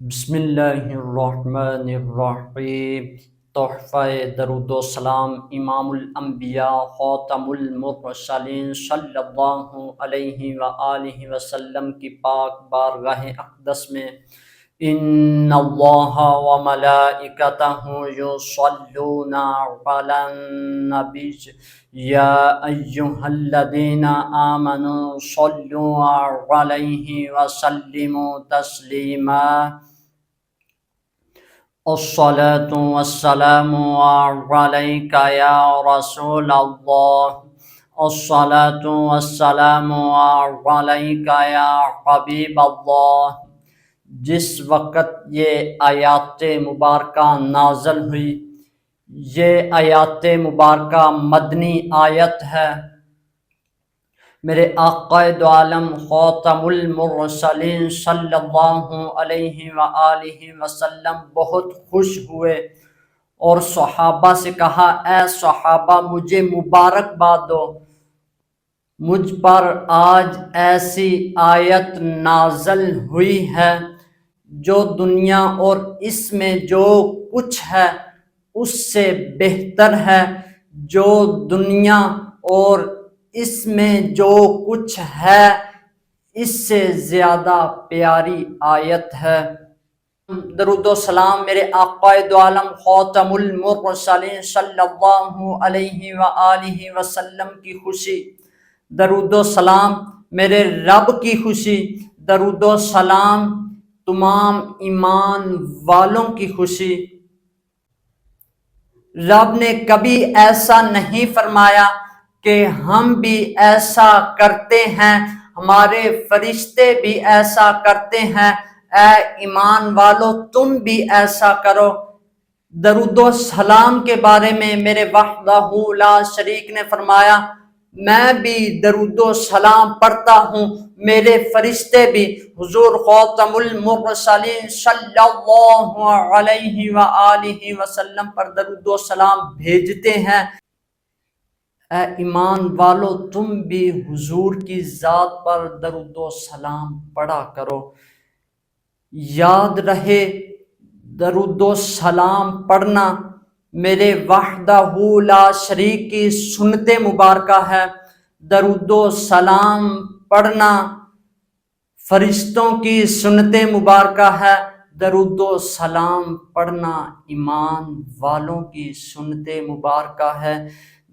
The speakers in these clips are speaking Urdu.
بسم اللہ الرحمن الرحیم۔ تحفہ درود و سلام امام الانبیاء خاتم المرسلین صلی اللہ علیہ وآلہ وسلم کی پاک بارگاہ اقدس میں ان اللہ و ملائکتہ یصلون علی النبی یا ایہا الذین آمنوا صلوا علیہ وسلموا تسلیما۔ الصلاة والسلام عليك يا رسول الله، الصلاة والسلام عليك يا حبیب اللہ۔ جس وقت یہ آیات مبارکہ نازل ہوئی، یہ آیات مبارکہ مدنی آیت ہے۔ میرے آقا دو عالم خاتم المرسلین صلی اللہ علیہ وآلہ وسلم بہت خوش ہوئے اور صحابہ سے کہا، اے صحابہ مجھے مبارکباد دو، مجھ پر آج ایسی آیت نازل ہوئی ہے جو دنیا اور اس میں جو کچھ ہے اس سے بہتر ہے، جو دنیا اور اس میں جو کچھ ہے اس سے زیادہ پیاری آیت ہے۔ درود و سلام میرے آقا دو عالم خاتم المرسلین صلی اللہ علیہ وآلہ وسلم کی خوشی، درود و سلام میرے رب کی خوشی، درود و سلام تمام ایمان والوں کی خوشی۔ رب نے کبھی ایسا نہیں فرمایا کہ ہم بھی ایسا کرتے ہیں، ہمارے فرشتے بھی ایسا کرتے ہیں، اے ایمان والو تم بھی ایسا کرو۔ درود و سلام کے بارے میں میرے وحدہ لا شریک نے فرمایا، میں بھی درود و سلام پڑھتا ہوں، میرے فرشتے بھی حضور خاتم المرسلین صلی اللہ علیہ وآلہ وسلم پر درود و سلام بھیجتے ہیں۔ اے ایمان والو تم بھی حضور کی ذات پر درود و سلام پڑھا کرو۔ یاد رہے درود و سلام پڑھنا میرے وحدہ لا شریک کی سنت مبارکہ ہے، درود و سلام پڑھنا فرشتوں کی سنت مبارکہ ہے، درود و سلام پڑھنا ایمان والوں کی سنت مبارکہ ہے۔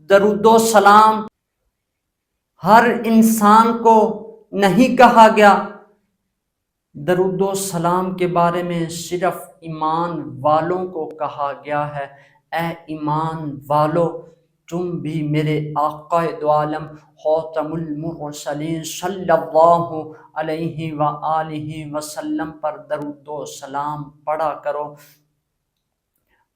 درود و سلام ہر انسان کو نہیں کہا گیا، درود و سلام کے بارے میں صرف ایمان والوں کو کہا گیا ہے۔ اے ایمان والو تم بھی میرے آقا دو عالم خاتم المرسلین صلی اللہ علیہ وآلہ وسلم پر درود و سلام پڑھا کرو۔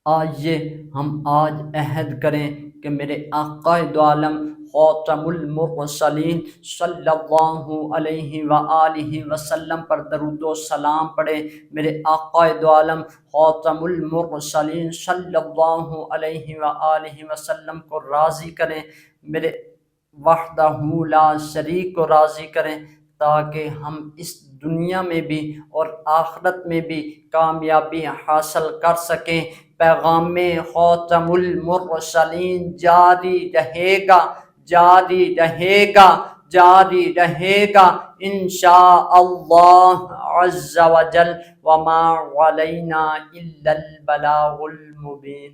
آئیے ہم آج عہد کریں کہ میرے آقا دو عالم خاتم المرسلین صلی اللہ علیہ وآلہ وسلم پر درود و سلام پڑھیں، میرے آقا دو عالم خاتم المرسلین صلی اللہ علیہ وآلہ وسلم کو راضی کریں، میرے وحدہ لا شریک کو راضی کریں، تاکہ ہم اس دنیا میں بھی اور آخرت میں بھی کامیابی حاصل کر سکیں۔ پیغام خاتم المرسلین جاری رہے گا، جاری رہے گا، جاری رہے گا انشاءاللہ عز و جل، وما علینا الا البلاغ المبین۔